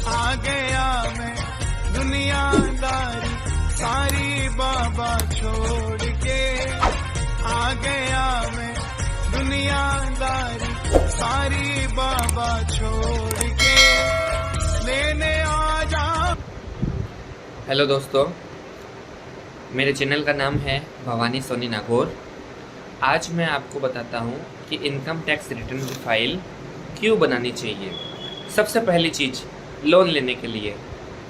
आ गया मैं दुनियादारी सारी बाबा छोड़ के, आ गया मैं दुनियादारी सारी बाबा छोड़ के, लेने आ जा। हेलो दोस्तों, मेरे चैनल का नाम है भवानी सोनी नागौर। आज मैं आपको बताता हूँ कि इनकम टैक्स रिटर्न की फ़ाइल क्यों बनानी चाहिए। सबसे पहली चीज़, लोन लेने के लिए।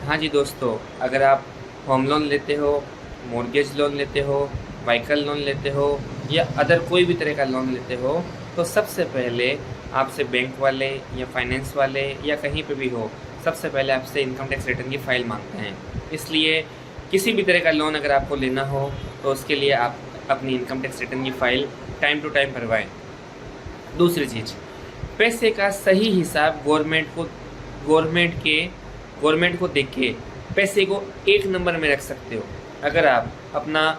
हाँ जी दोस्तों, अगर आप होम लोन लेते हो, मॉर्गेज लोन लेते हो, व्हीकल लोन लेते हो या अदर कोई भी तरह का लोन लेते हो, तो सबसे पहले आपसे बैंक वाले या फाइनेंस वाले या कहीं पे भी हो, सबसे पहले आपसे इनकम टैक्स रिटर्न की फ़ाइल मांगते हैं। इसलिए किसी भी तरह का लोन अगर आपको लेना हो तो उसके लिए आप अपनी इनकम टैक्स रिटर्न की फ़ाइल टाइम टू टाइम भरवाएं। दूसरी चीज़, पैसे का सही हिसाब गवर्नमेंट को देख के पैसे को एक नंबर में रख सकते हो। अगर आप अपना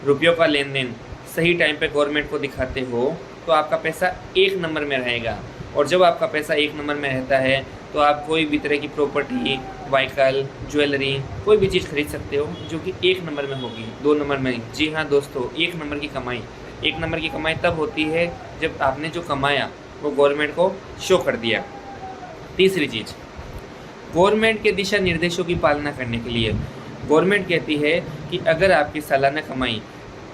रुपयों का लेन देन सही टाइम पे गवर्नमेंट को दिखाते हो तो आपका पैसा एक नंबर में रहेगा। और जब आपका पैसा एक नंबर में रहता है तो आप कोई भी तरह की प्रॉपर्टी, व्हीकल, ज्वेलरी, कोई भी चीज़ खरीद सकते हो जो कि एक नंबर में होगी, दो नंबर में। जी हाँ दोस्तों, एक नंबर की कमाई तब होती है जब आपने जो कमाया वो गवर्नमेंट को शो कर दिया। तीसरी चीज़, गवर्नमेंट के दिशा निर्देशों की पालना करने के लिए गवर्नमेंट कहती है कि अगर आपकी सालाना कमाई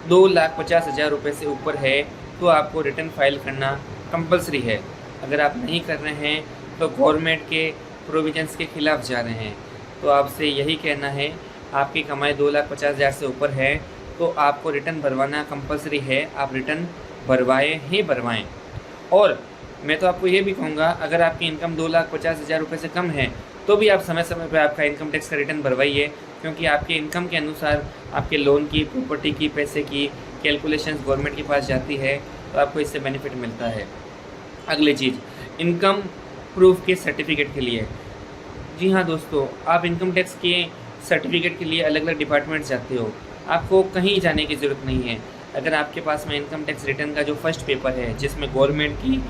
2,50,000 रुपये से ऊपर है तो आपको रिटर्न फाइल करना कंपलसरी है। अगर आप नहीं कर रहे हैं तो गवर्नमेंट के प्रोविजंस के खिलाफ जा रहे हैं। तो आपसे यही कहना है, आपकी कमाई 2,50,000 से ऊपर है तो आपको रिटर्न भरवाना कंपलसरी है। आप रिटर्न भरवाएं। और मैं तो आपको ये भी कहूँगा, अगर आपकी इनकम 2,50,000 रुपये से कम है तो भी आप समय समय पर आपका इनकम टैक्स का रिटर्न भरवाइए, क्योंकि आपके इनकम के अनुसार आपके लोन की, प्रॉपर्टी की, पैसे की कैलकुलेशंस गवर्नमेंट के पास जाती है, तो आपको इससे बेनिफिट मिलता है। अगली चीज़, इनकम प्रूफ के सर्टिफिकेट के लिए। जी हाँ दोस्तों, आप इनकम टैक्स के सर्टिफिकेट के लिए अलग अलग डिपार्टमेंट जाते हो, आपको कहीं जाने की ज़रूरत नहीं है। अगर आपके पास में इनकम टैक्स रिटर्न का जो फर्स्ट पेपर है जिसमें गवर्नमेंट की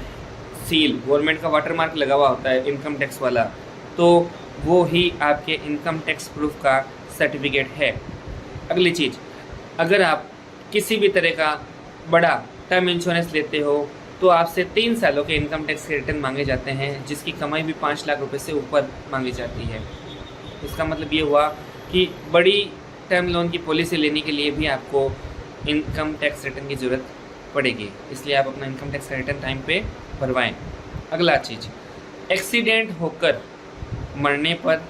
सील, गवर्नमेंट का वाटरमार्क लगा हुआ होता है इनकम टैक्स वाला, तो वो ही आपके इनकम टैक्स प्रूफ का सर्टिफिकेट है। अगली चीज़, अगर आप किसी भी तरह का बड़ा टर्म इंश्योरेंस लेते हो तो आपसे 3 सालों के इनकम टैक्स के रिटर्न मांगे जाते हैं, जिसकी कमाई भी 5 लाख रुपए से ऊपर मांगी जाती है। इसका मतलब ये हुआ कि बड़ी टर्म लोन की पॉलिसी लेने के लिए भी आपको इनकम टैक्स रिटर्न की ज़रूरत पड़ेगी। इसलिए आप अपना इनकम टैक्स का रिटर्न टाइम पे भरवाएं। अगला चीज़, एक्सीडेंट होकर मरने पर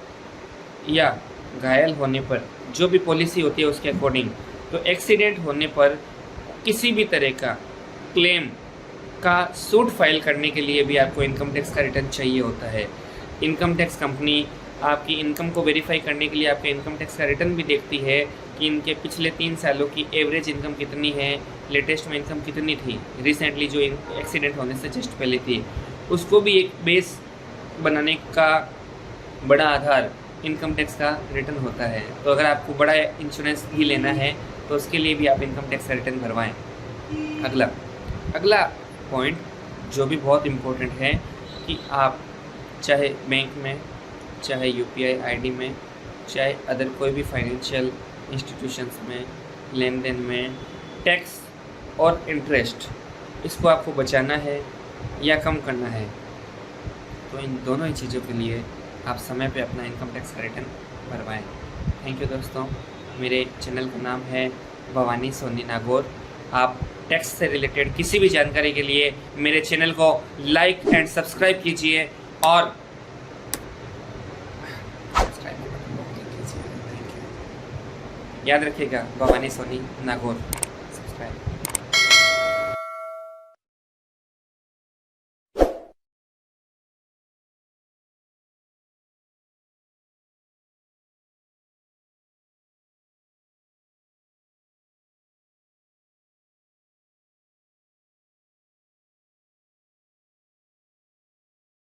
या घायल होने पर जो भी पॉलिसी होती है उसके अकॉर्डिंग, तो एक्सीडेंट होने पर किसी भी तरह का क्लेम का सूट फाइल करने के लिए भी आपको इनकम टैक्स का रिटर्न चाहिए होता है। इनकम टैक्स कंपनी आपकी इनकम को वेरीफाई करने के लिए आपके इनकम टैक्स का रिटर्न भी देखती है कि इनके पिछले 3 सालों की एवरेज इनकम कितनी है, लेटेस्ट में इनकम कितनी थी, रिसेंटली जो एक्सीडेंट होने से जस्ट पहले थी, उसको भी एक बेस बनाने का बड़ा आधार इनकम टैक्स का रिटर्न होता है। तो अगर आपको बड़ा इंश्योरेंस ही लेना है तो उसके लिए भी आप इनकम टैक्स का रिटर्न भरवाएं। अगला पॉइंट जो भी बहुत इम्पोर्टेंट है कि आप चाहे बैंक में, चाहे यूपीआई आईडी में, चाहे अदर कोई भी फाइनेंशियल इंस्टीट्यूशंस में लेन देन में टैक्स और इंटरेस्ट, इसको आपको बचाना है या कम करना है, तो इन दोनों ही चीज़ों के लिए आप समय पे अपना इनकम टैक्स का रिटर्न भरवाएं। थैंक यू दोस्तों। मेरे चैनल का नाम है भवानी सोनी नागौर। आप टैक्स से रिलेटेड किसी भी जानकारी के लिए मेरे चैनल को लाइक एंड सब्सक्राइब कीजिए और याद रखिएगा, भवानी सोनी नागौर। सब्सक्राइब।